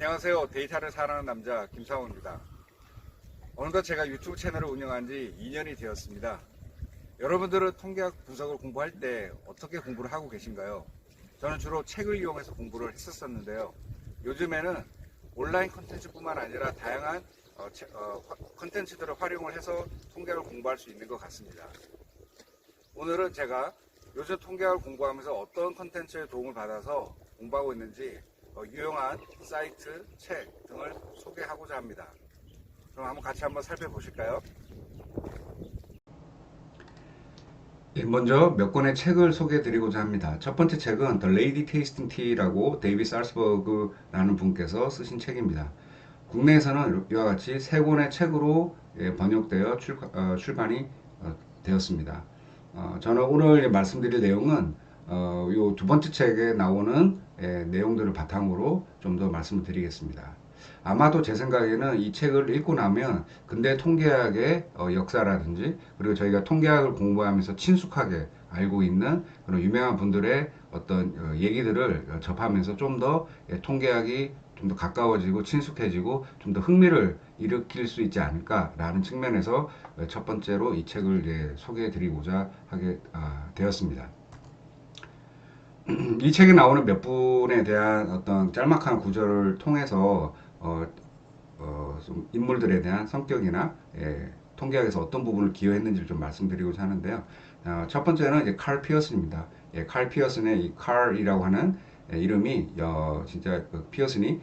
안녕하세요. 데이터를 사랑하는 남자 김상호입니다. 어느덧 제가 유튜브 채널을 운영한 지 2년이 되었습니다. 여러분들은 통계학 분석을 공부할 때 어떻게 공부를 하고 계신가요? 저는 주로 책을 이용해서 공부를 했었는데요. 요즘에는 온라인 컨텐츠뿐만 아니라 다양한 컨텐츠들을 활용을 해서 통계학을 공부할 수 있는 것 같습니다. 오늘은 제가 요즘 통계학을 공부하면서 어떤 컨텐츠의 도움을 받아서 공부하고 있는지 유용한 사이트, 책 등을 소개하고자 합니다. 그럼 한번 같이 한번 살펴보실까요? 먼저 몇 권의 책을 소개해 드리고자 합니다. 첫 번째 책은 The Lady Tasting Tea라고 데이빗 살스버그라는 분께서 쓰신 책입니다. 국내에서는 이와 같이 세 권의 책으로 번역되어 출간이 되었습니다. 저는 오늘 말씀드릴 내용은 이 두 번째 책에 나오는 내용들을 바탕으로 좀 더 말씀을 드리겠습니다. 아마도 제 생각에는 이 책을 읽고 나면 근대 통계학의 역사라든지 그리고 저희가 통계학을 공부하면서 친숙하게 알고 있는 그런 유명한 분들의 어떤 얘기들을 접하면서 좀 더 통계학이 좀 더 가까워지고 친숙해지고 좀 더 흥미를 일으킬 수 있지 않을까라는 측면에서 첫 번째로 이 책을 소개해 드리고자 하게 되었습니다. 이 책에 나오는 몇 분에 대한 어떤 짤막한 구절을 통해서 좀 인물들에 대한 성격이나 통계학에서 어떤 부분을 기여했는지를 좀 말씀드리고자 하는데요. 첫 번째는 이제 칼 피어슨입니다. 칼 피어슨의 이 칼이라고 하는 이름이 진짜 그 피어슨이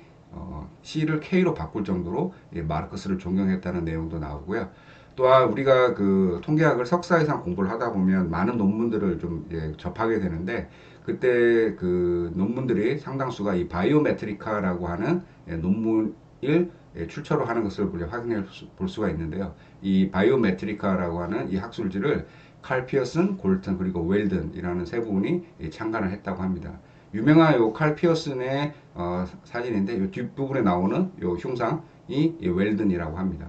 C를 K로 바꿀 정도로 마르크스를 존경했다는 내용도 나오고요. 또한 우리가 그 통계학을 석사 이상 공부를 하다 보면 많은 논문들을 좀 접하게 되는데 그때 그 논문들이 상당수가 이 바이오메트리카라고 하는 논문을 출처로 하는 것을 우리가 확인해 볼 수가 있는데요. 이 바이오메트리카라고 하는 이 학술지를 칼 피어슨, 골튼 그리고 웰든이라는 세 분이 창간을 했다고 합니다. 유명한 요 칼 피어슨의 사진인데 요 뒷부분에 나오는 요 흉상이 웰든이라고 합니다.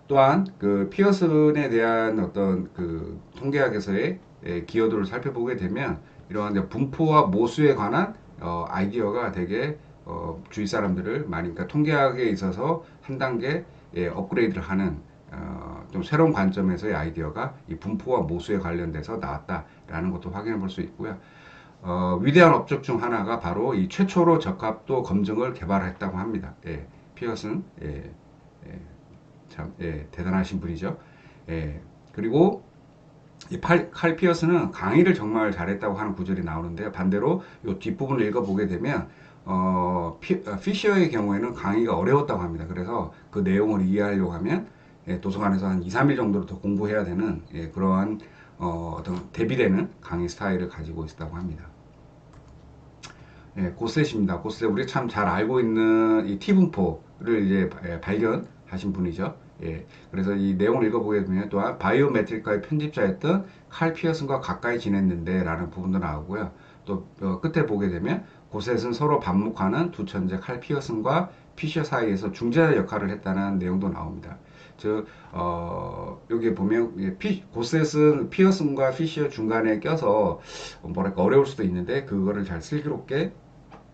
또한 그 피어슨에 대한 어떤 그 통계학에서의 기여도를 살펴보게 되면 이러한 분포와 모수에 관한 아이디어가 되게 주위 사람들을 많이 그러니까 통계학에 있어서 한 단계 업그레이드를 하는 좀 새로운 관점에서의 아이디어가 이 분포와 모수에 관련돼서 나왔다라는 것도 확인해 볼 수 있고요. 위대한 업적 중 하나가 바로 이 최초로 적합도 검증을 개발했다고 합니다. 피어슨 참 대단하신 분이죠. 그리고 칼 피어스는 강의를 정말 잘했다고 하는 구절이 나오는데요. 반대로 이 뒷부분을 읽어보게 되면 피셔의 경우에는 강의가 어려웠다고 합니다. 그래서 그 내용을 이해하려고 하면 도서관에서 한 2, 3일 정도를 더 공부해야 되는 그러한 어떤 대비되는 강의 스타일을 가지고 있다고 합니다. 고셋입니다. 고셋 우리 참 잘 알고 있는 이 T분포를 이제 발견하신 분이죠. 그래서 이 내용을 읽어보게 되면 또한 바이오메트리카의 편집자였던 칼 피어슨과 가까이 지냈는데 라는 부분도 나오고요. 또 끝에 보게 되면 고셋은 서로 반목하는 두 천재 칼 피어슨과 피셔 사이에서 중재자 역할을 했다는 내용도 나옵니다. 즉 여기 보면 고셋은 피어슨과 피셔 중간에 껴서 뭐랄까 어려울 수도 있는데 그거를 잘 슬기롭게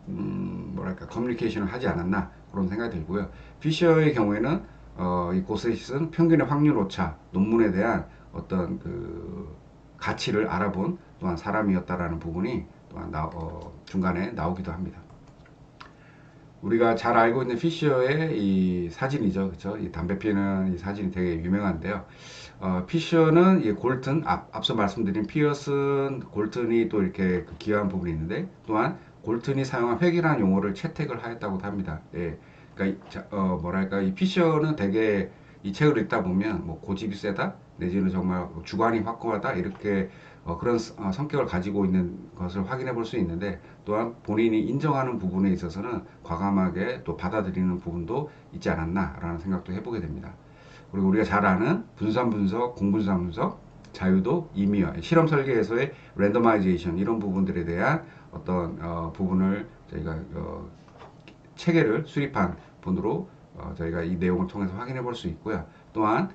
뭐랄까 커뮤니케이션을 하지 않았나 그런 생각이 들고요. 피셔의 경우에는 이 고셋은 평균의 확률 오차 논문에 대한 어떤 그 가치를 알아본 또한 사람이었다라는 부분이 또한 중간에 나오기도 합니다. 우리가 잘 알고 있는 피셔의 이 사진이죠. 그쵸? 이 담배 피는 이 사진이 되게 유명한데요. 피셔는 이 골튼, 앞서 말씀드린 피어슨, 골튼이 또 이렇게 기여한 부분이 있는데, 또한 골튼이 사용한 획일한 용어를 채택을 하였다고 합니다. 그러니까, 뭐랄까, 이 피셔는 되게 이 책을 읽다 보면 뭐 고집이 세다, 내지는 정말 주관이 확고하다, 이렇게 그런 성격을 가지고 있는 것을 확인해 볼 수 있는데 또한 본인이 인정하는 부분에 있어서는 과감하게 또 받아들이는 부분도 있지 않았나 라는 생각도 해보게 됩니다. 그리고 우리가 잘 아는 분산 분석, 공분산 분석, 자유도, 임의와 실험 설계에서의 랜더마이제이션 이런 부분들에 대한 어떤 부분을 저희가 체계를 수립한 분으로 저희가 이 내용을 통해서 확인해 볼 수 있고요. 또한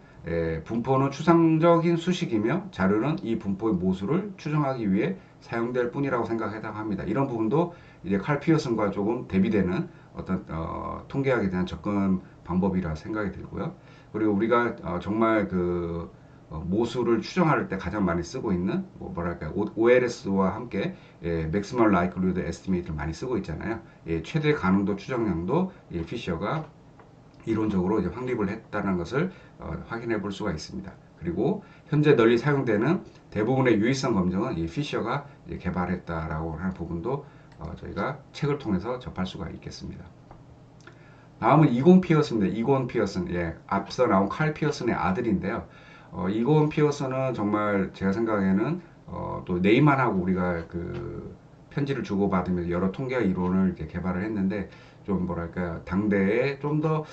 분포는 추상적인 수식이며 자료는 이 분포의 모수를 추정하기 위해 사용될 뿐이라고 생각하다고 합니다. 이런 부분도 이제 칼 피어슨과 조금 대비되는 어떤 통계학에 대한 접근 방법이라 생각이 들고요. 그리고 우리가 정말 그 모수를 추정할 때 가장 많이 쓰고 있는 뭐랄까 OLS와 함께 Maximal Likelihood Estimate를 많이 쓰고 있잖아요. 최대 가능도 추정량도 피셔가 이론적으로 이제 확립을 했다는 것을 확인해 볼 수가 있습니다. 그리고 현재 널리 사용되는 대부분의 유의성 검증은 이 피셔가 개발했다라고 하는 부분도 저희가 책을 통해서 접할 수가 있겠습니다. 다음은 이곤 피어스입니다. 이곤 피어슨, 앞서 나온 칼 피어슨의 아들인데요. 이곤 피어슨은 정말 제가 생각에는 또 네이만하고 우리가 그 편지를 주고받으면서 여러 통계 이론을 이렇게 개발을 했는데 좀 뭐랄까 당대에 좀 더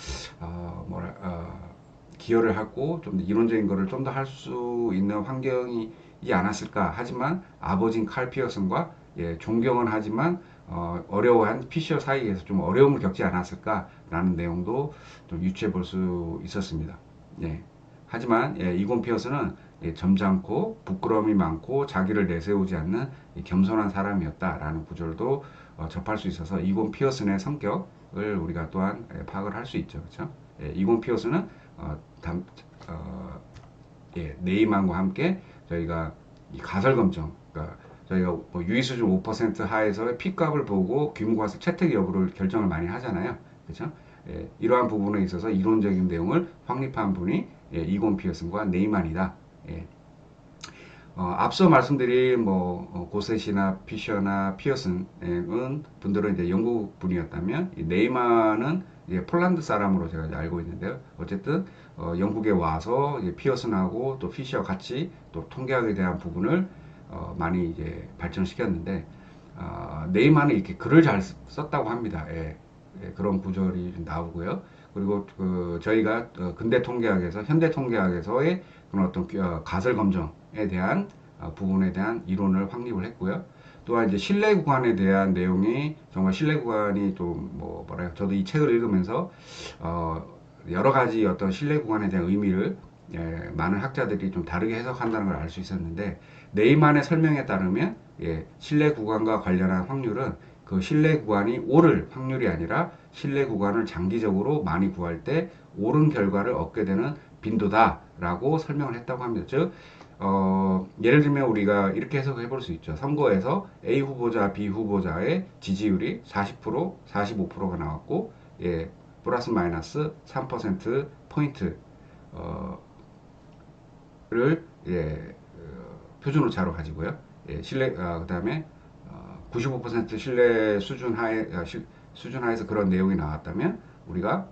기여를 하고 좀 더 이론적인 거를 좀 더 할 수 있는 환경이지 않았을까. 하지만 아버지인 칼 피어슨과 존경은 하지만 어려워한 피셔 사이에서 좀 어려움을 겪지 않았을까라는 내용도 좀 유추해 볼 수 있었습니다. 하지만 이곤 피어스는 점잖고 부끄러움이 많고 자기를 내세우지 않는 겸손한 사람이었다라는 구절도 접할 수 있어서 이곤 피어슨의 성격을 우리가 또한 파악을 할 수 있죠. 그렇죠? 이곤 피어슨은 네이만과 함께 저희가 이 가설 검정, 그러니까 저희가 뭐 유의 수준 5% 하에서의 P값을 보고 귀무과세 채택 여부를 결정을 많이 하잖아요. 그렇죠? 이러한 부분에 있어서 이론적인 내용을 확립한 분이 이곤 피어슨과 네이만이다. 앞서 말씀드린 고셋이나 피셔나 피어슨은 분들은 이제 영국 분이었다면 네이만은 이제 폴란드 사람으로 제가 이제 알고 있는데요. 어쨌든 영국에 와서 이제 피어슨하고 또 피셔 같이 또 통계학에 대한 부분을 많이 이제 발전시켰는데 네이만은 이렇게 글을 잘 썼다고 합니다. 그런 구절이 나오고요. 그리고 저희가 근대 통계학에서 현대 통계학에서의 그런 어떤 가설 검정에 대한 부분에 대한 이론을 확립을 했고요. 또한 이제 신뢰 구간에 대한 내용이 정말 신뢰 구간이 좀 뭐랄까 저도 이 책을 읽으면서 여러 가지 어떤 신뢰 구간에 대한 의미를 많은 학자들이 좀 다르게 해석한다는 걸 알 수 있었는데 네이만의 설명에 따르면 신뢰 구간과 관련한 확률은 그 신뢰 구간이 오를 확률이 아니라 신뢰 구간을 장기적으로 많이 구할 때 옳은 결과를 얻게 되는 빈도다라고 설명을 했다고 합니다. 즉 예를 들면 우리가 이렇게 해석해 볼 수 있죠. 선거에서 A 후보자, B 후보자의 지지율이 40%, 45%가 나왔고 플러스 마이너스 3% 포인트 를 표준 오차로 가지고요. 신뢰 그다음에 95% 신뢰 수준 수준 하에서 그런 내용이 나왔다면 우리가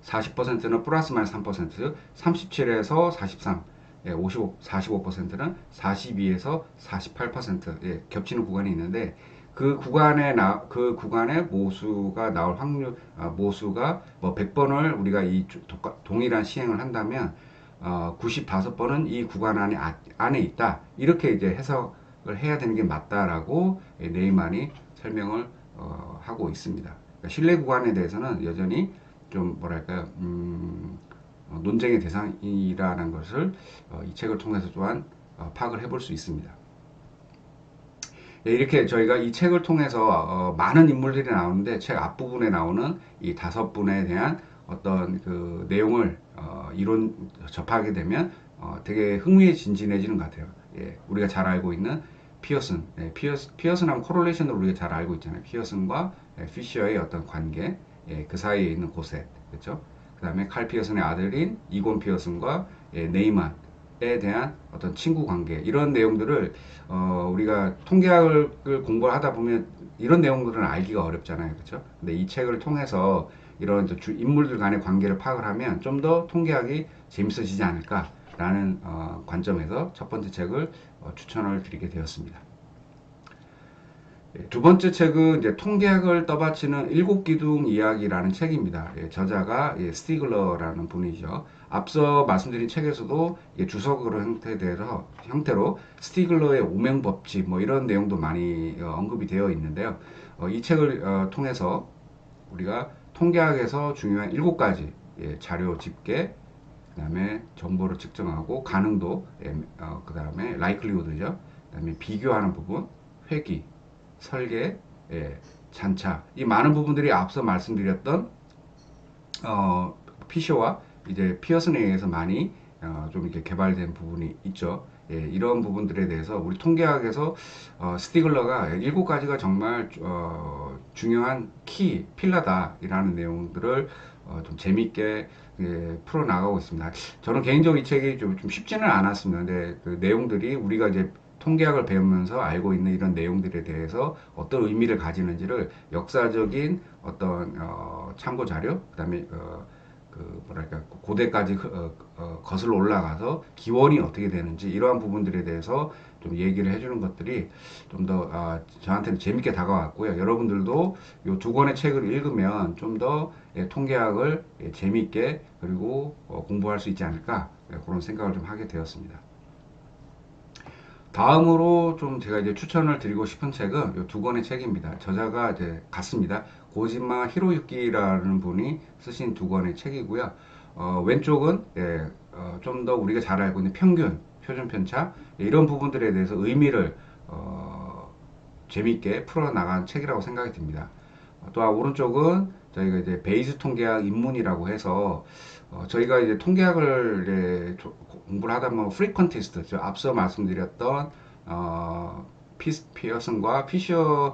40%는 플러스 마이너스 3%, 37에서 43, 45%는 42에서 48% 겹치는 구간이 있는데 그 구간에 모수가 나올 확률 모수가 뭐 100번을 우리가 이 동일한 시행을 한다면 95번은 이 구간 안에 있다. 이렇게 이제 해석을 해야 되는 게 맞다라고 네이만이 설명을 하고 있습니다. 그러니까 신뢰 구간에 대해서는 여전히 좀 뭐랄까요, 논쟁의 대상이라는 것을 이 책을 통해서 또한 파악을 해볼 수 있습니다. 이렇게 저희가 이 책을 통해서 많은 인물들이 나오는데 책 앞부분에 나오는 이 5분에 대한 어떤 그 내용을 이론 접하게 되면 되게 흥미진진해지는 것 같아요. 우리가 잘 알고 있는 피어슨, 피어슨하고 코릴레이션을 우리가 잘 알고 있잖아요. 피어슨과 피셔의 어떤 관계, 그 사이에 있는 고셋, 그렇죠? 그 다음에 칼 피어슨의 아들인 이곤 피어슨과 네이만에 대한 어떤 친구 관계, 이런 내용들을 우리가 통계학을 공부를 하다 보면 이런 내용들은 알기가 어렵잖아요, 그렇죠? 근데 이 책을 통해서 이런 인물들 간의 관계를 파악을 하면 좀 더 통계학이 재밌어지지 않을까라는 관점에서 첫 번째 책을 추천을 드리게 되었습니다. 두 번째 책은 이제 통계학을 떠받치는 일곱 기둥 이야기라는 책입니다. 저자가 스티글러라는 분이죠. 앞서 말씀드린 책에서도 주석으로 형태로 스티글러의 오명 법칙 뭐 이런 내용도 많이 언급이 되어 있는데요. 이 책을 통해서 우리가 통계학에서 중요한 7가지 자료 집계, 그 다음에 정보를 측정하고 가능도, 그 다음에 likelihood죠. 그다음에 비교하는 부분, 회기, 설계, 예, 잔차, 이 많은 부분들이 앞서 말씀드렸던 피쇼와 이제 피어슨에 의해서 많이 좀 이렇게 개발된 부분이 있죠. 예, 이런 부분들에 대해서 우리 통계학에서 스티글러가 7가지가 정말 중요한 키, 필라다라는 내용들을 좀 재밌게 예, 풀어나가고 있습니다. 저는 개인적으로 이 책이 좀 쉽지는 않았습니다. 근데 그 내용들이 우리가 이제 통계학을 배우면서 알고 있는 이런 내용들에 대해서 어떤 의미를 가지는지를 역사적인 어떤 참고 자료, 그다음에 그 뭐랄까 고대까지 거슬러 올라가서 기원이 어떻게 되는지 이러한 부분들에 대해서 좀 얘기를 해주는 것들이 좀 더 저한테는 재밌게 다가왔고요. 여러분들도 이 두 권의 책을 읽으면 좀 더 통계학을 재밌게 그리고 공부할 수 있지 않을까 그런 생각을 좀 하게 되었습니다. 다음으로 좀 제가 이제 추천을 드리고 싶은 책은 이 두 권의 책입니다. 저자가 이제 같습니다. 고지마 히로유키라는 분이 쓰신 두 권의 책이고요. 왼쪽은 예, 좀 더 우리가 잘 알고 있는 평균, 표준 편차 이런 부분들에 대해서 의미를 재미있게 풀어나간 책이라고 생각이 듭니다. 또한 오른쪽은 저희가 이제 베이스 통계학 입문이라고 해서 저희가 이제 통계학을 이제 공부를 하다 보면 프리퀀티스트, 저 앞서 말씀드렸던 피어슨과 피셔에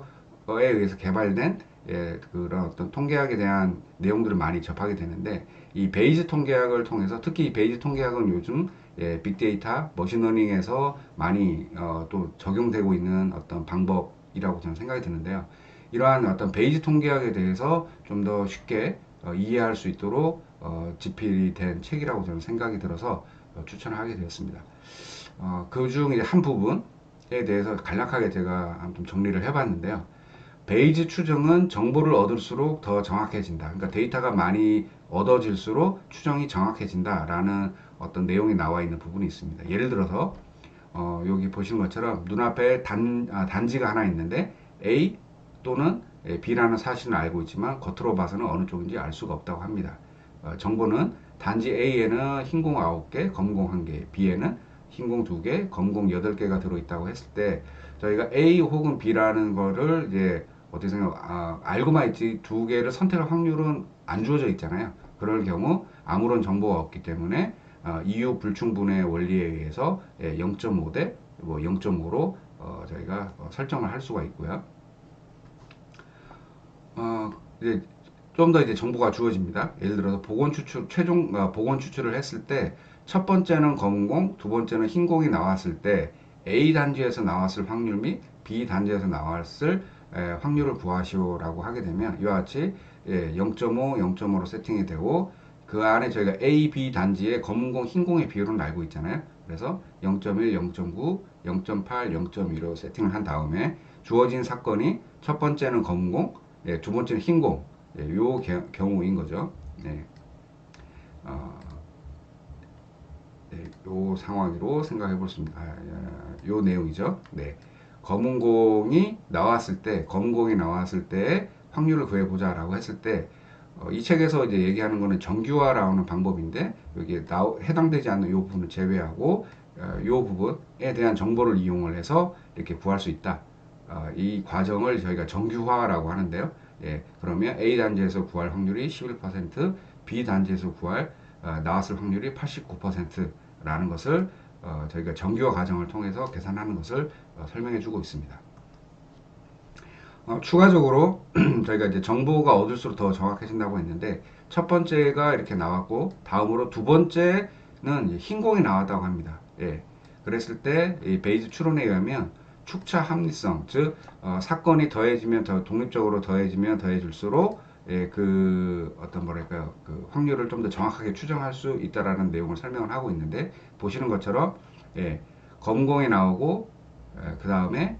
의해서 개발된 그런 어떤 통계학에 대한 내용들을 많이 접하게 되는데 이 베이스 통계학을 통해서 특히 이 베이스 통계학은 요즘 빅데이터, 머신러닝에서 많이 또 적용되고 있는 어떤 방법이라고 저는 생각이 드는데요. 이러한 어떤 베이지 통계학에 대해서 좀 더 쉽게 이해할 수 있도록 집필이 된 책이라고 저는 생각이 들어서 추천을 하게 되었습니다. 그중 이제 한 부분에 대해서 간략하게 제가 좀 정리를 해봤는데요. 베이지 추정은 정보를 얻을수록 더 정확해진다. 그러니까 데이터가 많이 얻어질수록 추정이 정확해진다라는 어떤 내용이 나와 있는 부분이 있습니다. 예를 들어서 여기 보시는 것처럼 눈앞에 단지가 하나 있는데 A 또는 B라는 사실은 알고 있지만 겉으로 봐서는 어느 쪽인지 알 수가 없다고 합니다. 정보는 단지 A에는 흰공 9개, 검공 1개, B에는 흰공 2개, 검공 8개가 들어있다고 했을 때 저희가 A 혹은 B라는 거를 이제 어떻게 생각, 알고만 있지 2개를 선택할 확률은 안 주어져 있잖아요. 그럴 경우 아무런 정보가 없기 때문에 이유 불충분의 원리에 의해서 0.5 대 0.5로 저희가 설정을 할 수가 있고요. 이제 좀 더 이제 정보가 주어집니다. 예를 들어서 복원 추출, 최종 복원 추출을 했을 때 첫 번째는 검은 공, 두 번째는 흰 공이 나왔을 때 A 단지에서 나왔을 확률 및 B 단지에서 나왔을 확률을 구하시오라고 하게 되면 이와 같이 0.5, 0.5로 세팅이 되고 그 안에 저희가 A, B 단지의 검은 공, 흰 공의 비율은 알고 있잖아요. 그래서 0.1, 0.9, 0.8, 0.2로 세팅을 한 다음에 주어진 사건이 첫 번째는 검은 공, 두 번째는 흰공, 요 경우인 거죠. 네. 요 상황으로 생각해 볼 수 있습니다. 요 내용이죠. 네. 검은 공이 나왔을 때 확률을 구해보자라고 했을 때, 이 책에서 이제 얘기하는 거는 정규화라는 방법인데, 여기에 해당되지 않는 요 부분을 제외하고, 요 부분에 대한 정보를 이용을 해서 이렇게 구할 수 있다. 이 과정을 저희가 정규화라고 하는데요. 그러면 A 단지에서 구할 확률이 11%, B 단지에서 나왔을 확률이 89%라는 것을 저희가 정규화 과정을 통해서 계산하는 것을 설명해 주고 있습니다. 추가적으로 저희가 이제 정보가 얻을수록 더 정확해진다고 했는데 첫 번째가 이렇게 나왔고 다음으로 두 번째는 흰공이 나왔다고 합니다. 그랬을 때 이 베이즈 추론에 의하면 축차 합리성, 즉 사건이 더해지면 독립적으로 더해질수록 그 어떤 뭐랄까요 그 확률을 좀 더 정확하게 추정할 수 있다라는 내용을 설명을 하고 있는데 보시는 것처럼 검공이 나오고 그 다음에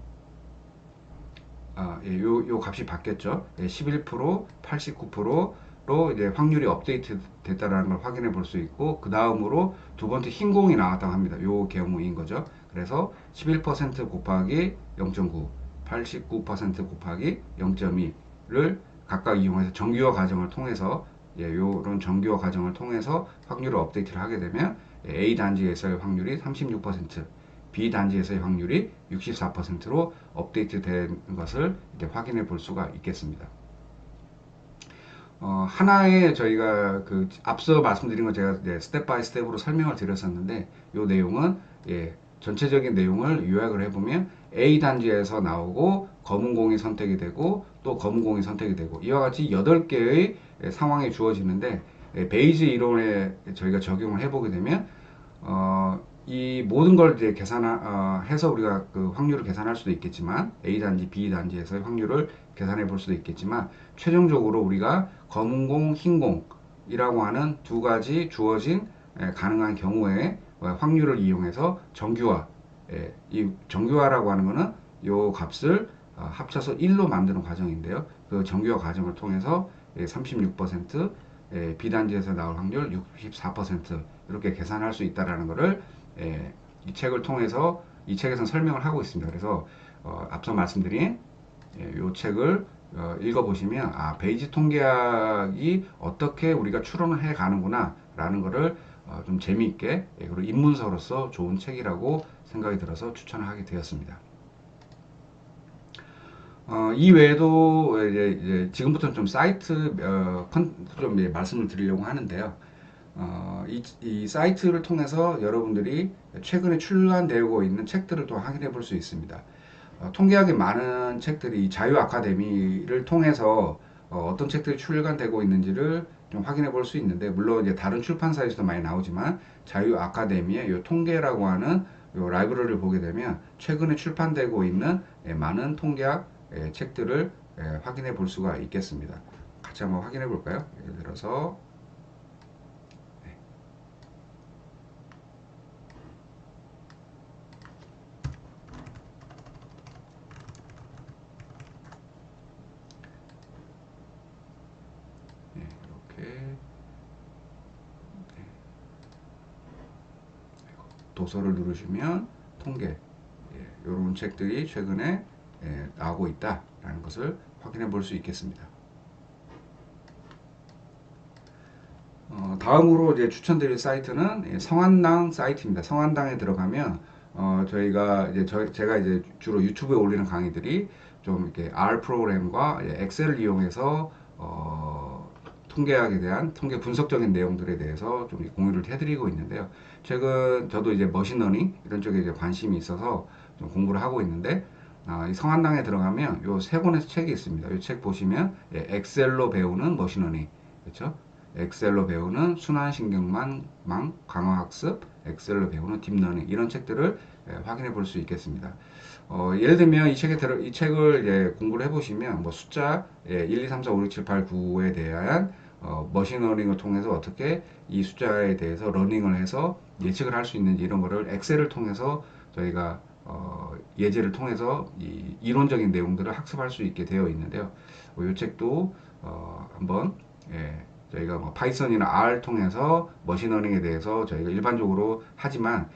요 값이 바뀌었죠. 11%, 89%로 이제 확률이 업데이트 됐다라는 걸 확인해 볼 수 있고, 그 다음으로 두 번째 흰 공이 나왔다고 합니다. 요 경우인 거죠. 그래서 11% 곱하기 0.9, 89% 곱하기 0.2를 각각 이용해서 정규화 과정을 통해서, 요런 정규화 과정을 통해서 확률을 업데이트를 하게 되면 A 단지에서의 확률이 36%, B단지에서의 확률이 64%로 업데이트된 것을 이제 확인해 볼 수가 있겠습니다. 하나의 저희가 그 앞서 말씀드린 거 제가 이제 스텝 바이 스텝으로 설명을 드렸었는데 이 내용은 전체적인 내용을 요약을 해보면 A 단지에서 나오고 검은 공이 선택이 되고 또 검은 공이 선택이 되고 이와 같이 8개의 상황이 주어지는데 베이지 이론에 저희가 적용을 해보게 되면 이 모든 걸 이제 해서 우리가 그 확률을 계산할 수도 있겠지만 A 단지, B 단지에서의 확률을 계산해 볼 수도 있겠지만 최종적으로 우리가 검은 공, 흰 공이라고 하는 두 가지 주어진 가능한 경우에 확률을 이용해서 정규화, 이 정규화라고 하는 것은 이 값을 합쳐서 1로 만드는 과정인데요. 그 정규화 과정을 통해서 36%, B단지에서 나올 확률 64% 이렇게 계산할 수 있다라는 것을 이 책을 통해서 이 책에서는 설명을 하고 있습니다. 그래서 앞서 말씀드린 이 책을 읽어보시면 베이지 통계학이 어떻게 우리가 추론을 해 가는구나 라는 것을 좀 재미있게 그리고 입문서로서 좋은 책이라고 생각이 들어서 추천을 하게 되었습니다. 이 외에도 이제 지금부터는 좀 사이트 좀 말씀을 드리려고 하는데요. 이 사이트를 통해서 여러분들이 최근에 출간되고 있는 책들을 또 확인해 볼 수 있습니다. 통계학의 많은 책들이 자유 아카데미를 통해서 어떤 책들이 출간되고 있는지를 좀 확인해 볼 수 있는데, 물론 이제 다른 출판사에서도 많이 나오지만 자유 아카데미의 이 통계라고 하는 이 라이브러리를 보게 되면 최근에 출판되고 있는 많은 통계학 책들을 확인해 볼 수가 있겠습니다. 같이 한번 확인해 볼까요? 예를 들어서 이렇게 도서를 누르시면 통계 이런 책들이 최근에 나오고 있다라는 것을 확인해 볼 수 있겠습니다. 다음으로 이제 추천드릴 사이트는 성한당 사이트입니다. 성한당에 들어가면 저희가 이제 제가 이제 주로 유튜브에 올리는 강의들이 좀 이렇게 R 프로그램과 엑셀을 이용해서 통계학에 대한 통계 분석적인 내용들에 대해서 좀 공유를 해드리고 있는데요. 최근 저도 이제 머신러닝 이런 쪽에 이제 관심이 있어서 좀 공부를 하고 있는데 이 성한당에 들어가면 요 세 권의 책이 있습니다. 이 책 보시면 엑셀로 배우는 머신러닝, 그렇죠? 엑셀로 배우는 순환신경망 강화학습, 엑셀로 배우는 딥러닝 이런 책들을 확인해 볼 수 있겠습니다. 예를 들면 이 책을 공부를 해보시면 뭐 숫자 1, 2, 3, 4, 5, 6, 7, 8, 9에 대한 머신러닝을 통해서 어떻게 이 숫자에 대해서 러닝을 해서 예측을 할 수 있는지 이런 거를 엑셀을 통해서 저희가 예제를 통해서 이 이론적인 내용들을 학습할 수 있게 되어 있는데요. 이 책도 한번 저희가 뭐 파이썬이나 R 통해서 머신러닝에 대해서 저희가 일반적으로 하지만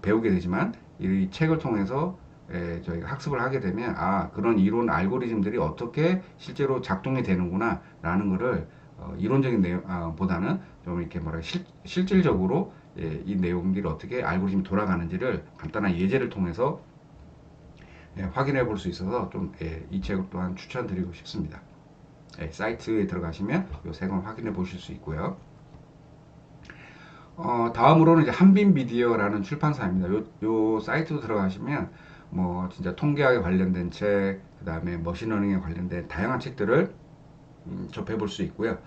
배우게 되지만 이 책을 통해서 저희가 학습을 하게 되면 그런 이론 알고리즘들이 어떻게 실제로 작동이 되는구나 라는 것을 이론적인 내용 보다는 좀 이렇게 실질적으로 이 내용들이 어떻게 알고리즘이 돌아가는지를 간단한 예제를 통해서 확인해 볼 수 있어서 좀 이 책을 또한 추천드리고 싶습니다. 사이트에 들어가시면 이 세 권 확인해 보실 수 있고요. 다음으로는 이제 한빈 미디어라는 출판사입니다. 요 사이트로 들어가시면 뭐 진짜 통계학에 관련된 책, 그 다음에 머신러닝에 관련된 다양한 책들을 접해볼 수 있고요.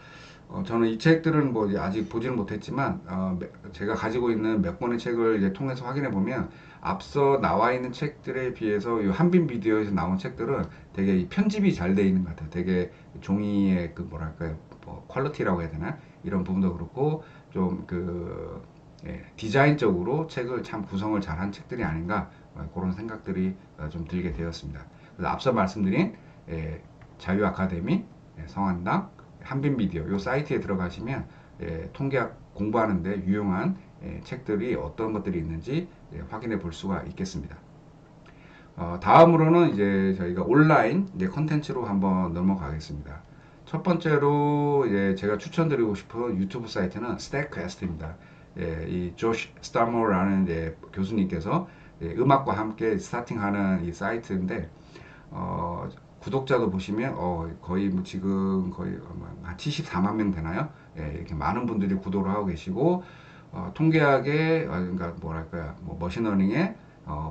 저는 이 책들은 뭐 아직 보지는 못했지만 제가 가지고 있는 몇 권의 책을 이제 통해서 확인해 보면 앞서 나와 있는 책들에 비해서 이 한빈 미디어에서 나온 책들은 되게 편집이 잘 돼 있는 것 같아요. 되게 종이의 그 뭐랄까요, 뭐 퀄리티라고 해야 되나 이런 부분도 그렇고 좀 디자인적으로 책을 참 구성을 잘한 책들이 아닌가 그런 생각들이 좀 들게 되었습니다. 그래서 앞서 말씀드린 자유 아카데미, 성한당, 한빈 미디어 이 사이트에 들어가시면 통계학 공부하는데 유용한 책들이 어떤 것들이 있는지 확인해 볼 수가 있겠습니다. 다음으로는 이제 저희가 온라인 컨텐츠로 한번 넘어가겠습니다. 첫 번째로 제가 추천드리고 싶은 유튜브 사이트는 스택캐스트입니다. 이 조시 스타머라는 교수님께서 음악과 함께 스타팅하는 이 사이트인데 구독자도 보시면 거의 뭐 지금 거의 한 74만 명 되나요? 이렇게 많은 분들이 구독을 하고 계시고 통계학의 그러니까 뭐랄까요, 뭐 머신러닝의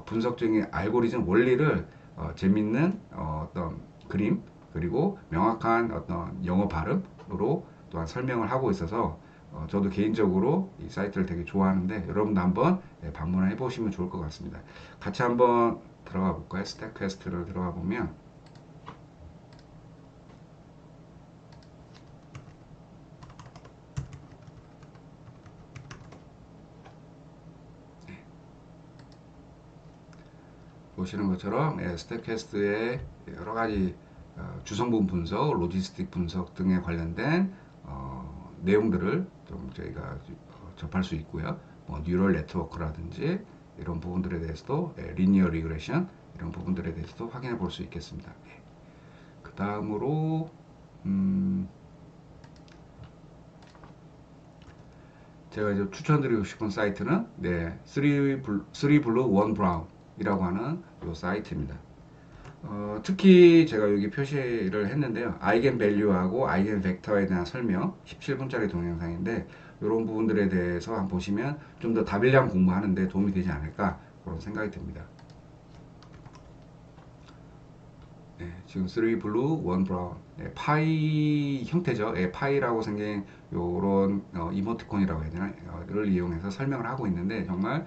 분석적인 알고리즘 원리를 재밌는 어떤 그림 그리고 명확한 어떤 영어 발음으로 또한 설명을 하고 있어서 저도 개인적으로 이 사이트를 되게 좋아하는데 여러분도 한번 방문해 보시면 좋을 것 같습니다. 같이 한번 들어가 볼까요? 스택캐스트를 들어가 보면 보시는 것처럼 스택캐스트의 여러 가지 주성분 분석, 로지스틱 분석 등에 관련된 내용들을 좀 저희가 접할 수 있고요. 뭐 뉴럴 네트워크라든지 이런 부분들에 대해서도 리니어 리그레션 이런 부분들에 대해서도 확인해 볼 수 있겠습니다. 그 다음으로 제가 이제 추천드리고 싶은 사이트는 3 블루 1 브라운이라고 하는 이 사이트입니다. 특히 제가 여기 표시를 했는데요. 아이겐 밸류하고 아이겐 벡터에 대한 설명 17분짜리 동영상인데 이런 부분들에 대해서 한번 보시면 좀 더 다빌량 공부하는데 도움이 되지 않을까 그런 생각이 듭니다. 지금 3 블루 1 브라운 파이 형태죠. 파이라고 생긴 요런 이모티콘이라고 해야 되나? 를 이용해서 설명을 하고 있는데 정말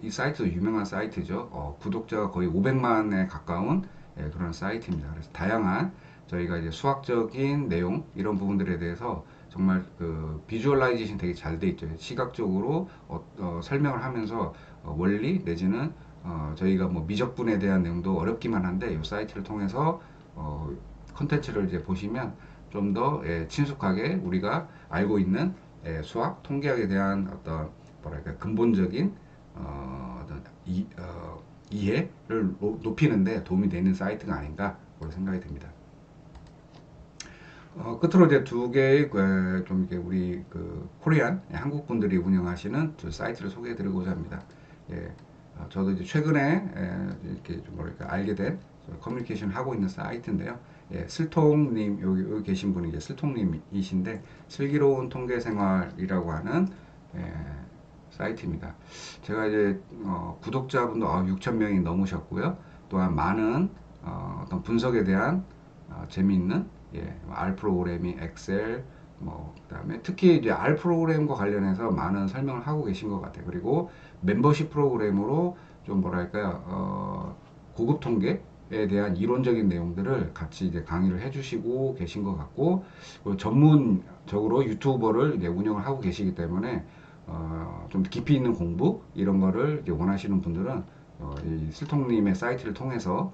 이 사이트도 유명한 사이트죠. 구독자가 거의 500만에 가까운 그런 사이트입니다. 그래서 다양한 저희가 이제 수학적인 내용 이런 부분들에 대해서 정말 그 비주얼라이제이션 되게 잘 돼 있죠. 시각적으로 설명을 하면서 원리 내지는 저희가 뭐 미적분에 대한 내용도 어렵기만 한데 이 사이트를 통해서 컨텐츠를 이제 보시면 좀 더 친숙하게 우리가 알고 있는 수학, 통계학에 대한 어떤 뭐랄까 근본적인 어떤 이해를 높이는데 도움이 되는 사이트가 아닌가 그런 생각이 듭니다. 끝으로 이제 두 개의 좀 이렇게 우리 그 코리안 한국 분들이 운영하시는 두 사이트를 소개해드리고자 합니다. 예, 저도 이제 최근에 이렇게 좀 뭐랄까 알게 된 커뮤니케이션 하고 있는 사이트인데요. 슬통님 여기 계신 분이 이제 슬통님이신데 슬기로운 통계생활이라고 하는 예, 사이트입니다. 제가 이제 구독자분도 6천 명이 넘으셨고요. 또한 많은 어떤 분석에 대한 재미있는 R 프로그래밍, 엑셀, 뭐 그다음에 특히 이제 R 프로그램과 관련해서 많은 설명을 하고 계신 것 같아요. 그리고 멤버십 프로그램으로 좀 뭐랄까요, 고급 통계에 대한 이론적인 내용들을 같이 이제 강의를 해주시고 계신 것 같고, 그리고 전문적으로 유튜버를 이제 운영을 하고 계시기 때문에 좀 깊이 있는 공부 이런 거를 이제 원하시는 분들은 이 슬통님의 사이트를 통해서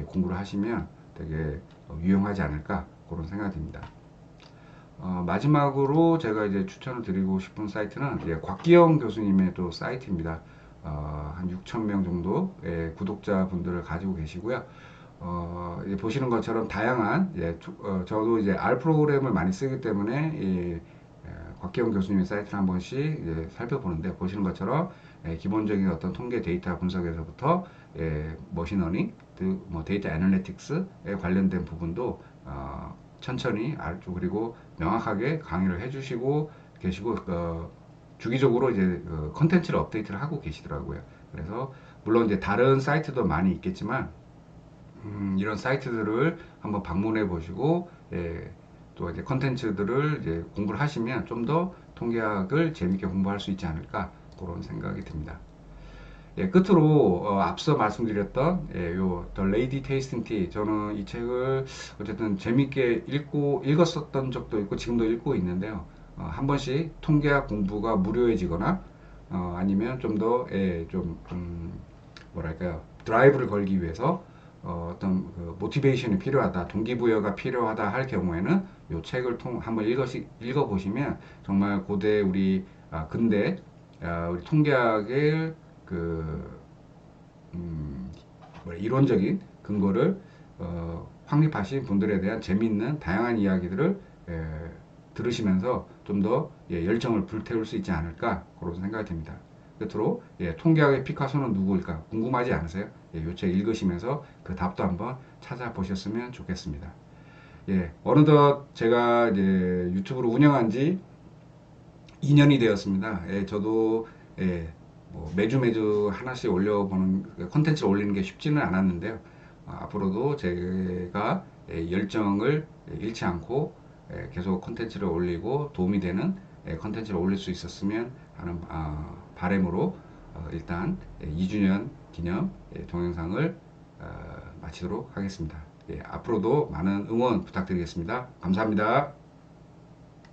공부를 하시면 되게 유용하지 않을까 그런 생각이 듭니다. 마지막으로 제가 이제 추천을 드리고 싶은 사이트는 곽기영 교수님의 또 사이트입니다. 한 6천 명 정도의 구독자분들을 가지고 계시고요. 보시는 것처럼 다양한 저도 이제 R 프로그램을 많이 쓰기 때문에 곽기영 교수님의 사이트를 한 번씩 살펴보는데 보시는 것처럼 기본적인 어떤 통계 데이터 분석에서부터 머신러닝, 뭐 데이터 애널리틱스에 관련된 부분도 천천히 그리고 명확하게 강의를 해주시고 계시고 주기적으로 이제 컨텐츠를 업데이트를 하고 계시더라고요. 그래서 물론 이제 다른 사이트도 많이 있겠지만 이런 사이트들을 한번 방문해 보시고 또 이제 컨텐츠들을 이제 공부를 하시면 좀 더 통계학을 재밌게 공부할 수 있지 않을까 그런 생각이 듭니다. 끝으로 앞서 말씀드렸던 요 The Lady Tasting Tea 저는 이 책을 어쨌든 재밌게 읽었었던 적도 있고 지금도 읽고 있는데요. 한 번씩 통계학 공부가 무료해지거나 아니면 좀 더 뭐랄까요 드라이브를 걸기 위해서 어떤 그 모티베이션이 필요하다, 동기부여가 필요하다 할 경우에는 이 책을 한번 읽어보시면 정말 고대 우리 근대 우리 통계학의 그 이론적인 근거를 확립하신 분들에 대한 재미있는 다양한 이야기들을 들으시면서 좀 좀 더 열정을 불태울 수 있지 않을까 그런 생각이 듭니다. 끝으로 통계학의 피카소는 누구일까 궁금하지 않으세요? 이 책 읽으시면서 그 답도 한번 찾아보셨으면 좋겠습니다. 어느덧 제가 이제 유튜브를 운영한 지 2년이 되었습니다. 저도 매주 하나씩 올려보는 컨텐츠를 올리는 게 쉽지는 않았는데요. 앞으로도 제가 열정을 잃지 않고 계속 컨텐츠를 올리고 도움이 되는 컨텐츠를 올릴 수 있었으면 하는 바람으로 일단 2주년 기념 동영상을 마치도록 하겠습니다. 앞으로도 많은 응원 부탁드리겠습니다. 감사합니다.